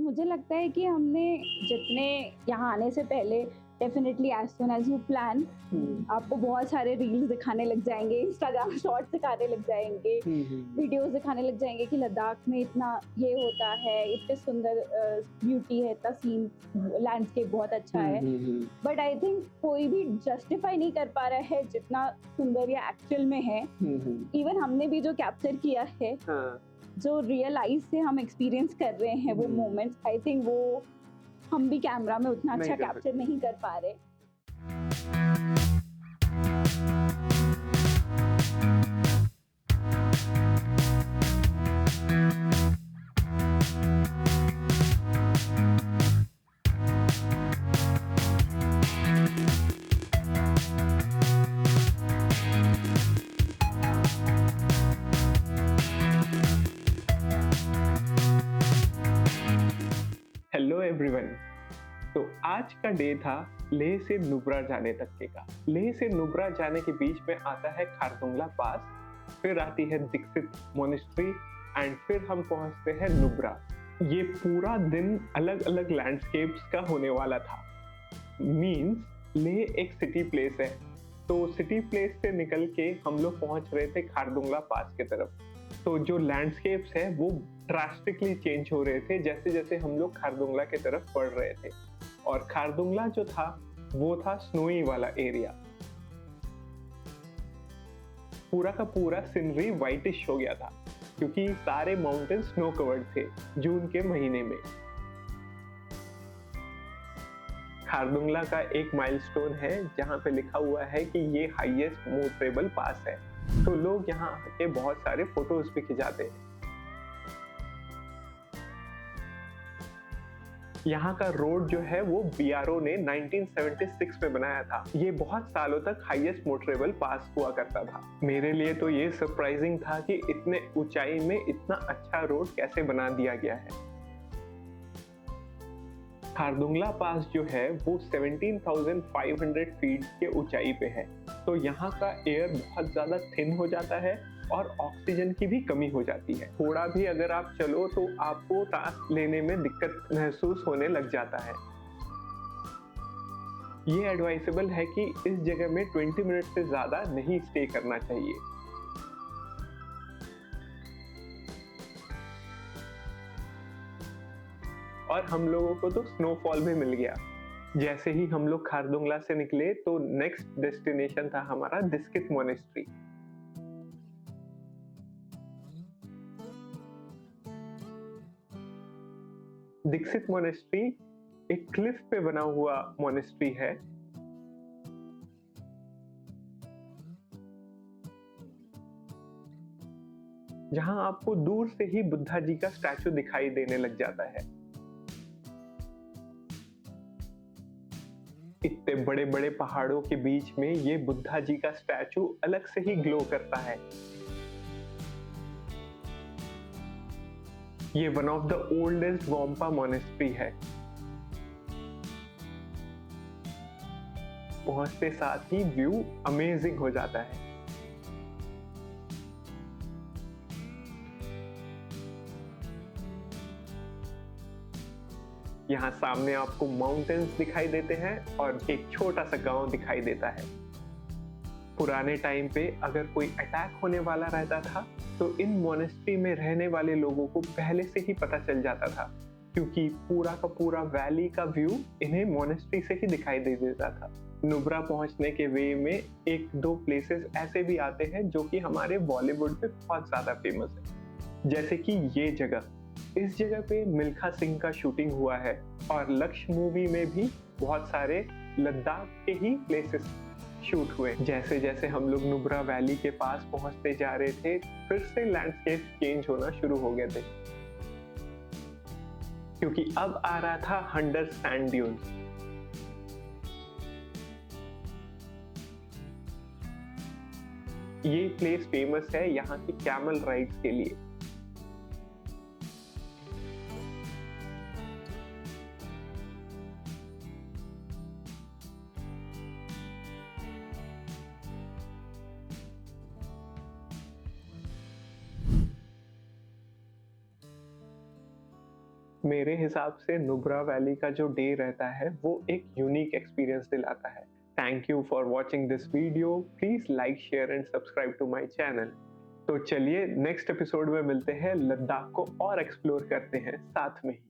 मुझे लगता है कि हमने जितने यहाँ आने से पहले definitely as soon as you plan हुँ। आपको बहुत सारे रील्स दिखाने लग जाएँगे, इंस्टाग्राम शॉर्ट्स दिखाने लग जाएँगे, हुँ, हुँ। वीडियोज़ दिखाने लग जाएँगे कि लद्दाख में इतना ये होता है, इतने सुंदर ब्यूटी है, इतना सीन लैंडस्केप बहुत अच्छा हुँ, है। हुँ, हुँ। बट आई थिंक कोई भी जस्टिफाई नहीं कर पा रहा है जितना सुंदर या एक्चुअल में है। हुँ, हुँ। इवन हमने भी जो कैप्चर किया है, हाँ। जो रियल आइज़ से हम एक्सपीरियंस कर रहे हैं वो हुँ। मोमेंट्स, आई थिंक वो हम भी कैमरा में उतना नहीं अच्छा कर कैप्चर सकते। नहीं कर पा रहे। Hello everyone. तो आज का डे था लेह से नुब्रा जाने तक के का। लेह से नुब्रा जाने के बीच में आता है खारदुंगला पास, फिर आती है दीक्षित मोनेस्ट्री एंड फिर हम पहुंचते हैं नुब्रा। ये पूरा दिन अलग-अलग लैंडस्केप्स का होने वाला था। मीन्स लेह एक सिटी प्लेस है, तो सिटी प्लेस से निकल के हम लोग पहुंच रहे थे खारदुंगला पास की तरफ। तो जो लैंडस्केप्स है वो ड्रास्टिकली चेंज हो रहे थे जैसे जैसे हम लोग खारदुंगला की तरफ बढ़ रहे थे। और खारदुंगला जो था वो था स्नोई वाला एरिया। पूरा का पूरा सीनरी व्हाइटिश हो गया था क्योंकि सारे माउंटेन स्नो कवर्ड थे जून के महीने में। खारदुंगला का एक माइलस्टोन है जहाँ पे लिखा हुआ है कि ये हाईएस्ट मोटरेबल पास है, तो लोग यहाँ आके बहुत सारे फोटोज भी खिंचाते हैं। यहाँ का रोड जो है वो बीआरओ ने 1976 में बनाया था। ये बहुत सालों तक हाईएस्ट मोटरेबल पास हुआ करता था। मेरे लिए तो ये सरप्राइजिंग था कि इतने ऊंचाई में इतना अच्छा रोड कैसे बना दिया गया है। खारदुंगला पास जो है वो 17,500 फीट के ऊंचाई पे है, तो यहाँ का एयर बहुत ज्यादा थिन हो जाता है और ऑक्सीजन की भी कमी हो जाती है। थोड़ा भी अगर आप चलो तो आपको सांस लेने में दिक्कत महसूस होने लग जाता है। ये एडवाइसेबल है कि इस जगह में 20 मिनट से ज्यादा नहीं स्टे करना चाहिए। और हम लोगों को तो स्नोफॉल भी मिल गया। जैसे ही हम लोग खारदुंगला से निकले तो नेक्स्ट डेस्टिनेशन था हमारा दीक्षित मोनेस्ट्री। दीक्षित मोनेस्ट्री एक क्लिफ पे बना हुआ मोनेस्ट्री है। जहां आपको दूर से ही बुद्धा जी का स्टैचू दिखाई देने लग जाता है। इतने बड़े बड़े पहाड़ों के बीच में ये बुद्धा जी का स्टैचू अलग से ही ग्लो करता है। ये वन ऑफ द ओल्डेस्ट वोम्पा मोनेस्ट्री है। पहुंचते साथ ही व्यू अमेजिंग हो जाता है। यहाँ सामने आपको माउंटेन्स दिखाई देते हैं और एक छोटा सा गांव दिखाई देता है। पुराने टाइम पे अगर कोई अटैक होने वाला रहता था तो इन मोनेस्ट्री में रहने वाले लोगों को पहले से ही पता चल जाता था, क्योंकि पूरा का पूरा वैली का व्यू इन्हें मोनेस्ट्री से ही दिखाई दे देता था। नुब्रा पहुंचने के वे में एक दो प्लेसेस ऐसे भी आते हैं जो कि हमारे बॉलीवुड में बहुत ज्यादा फेमस है, जैसे कि ये जगह। इस जगह पे मिल्खा सिंह का शूटिंग हुआ है और लक्ष्य मूवी में भी बहुत सारे लद्दाख के ही प्लेसेस शूट हुए। जैसे जैसे हम लोग नुब्रा वैली के पास पहुंचते जा रहे थे फिर से लैंडस्केप चेंज होना शुरू हो गए थे, क्योंकि अब आ रहा था हंडर सैंड ड्यून्स। ये प्लेस फेमस है यहाँ की कैमल राइड्स के लिए। मेरे हिसाब से नुब्रा वैली का जो डे रहता है वो एक यूनिक एक्सपीरियंस दिलाता है। Thank you for watching this video. Please like, share and subscribe to my channel. तो चलिए नेक्स्ट एपिसोड में मिलते हैं, लद्दाख को और एक्सप्लोर करते हैं साथ में ही।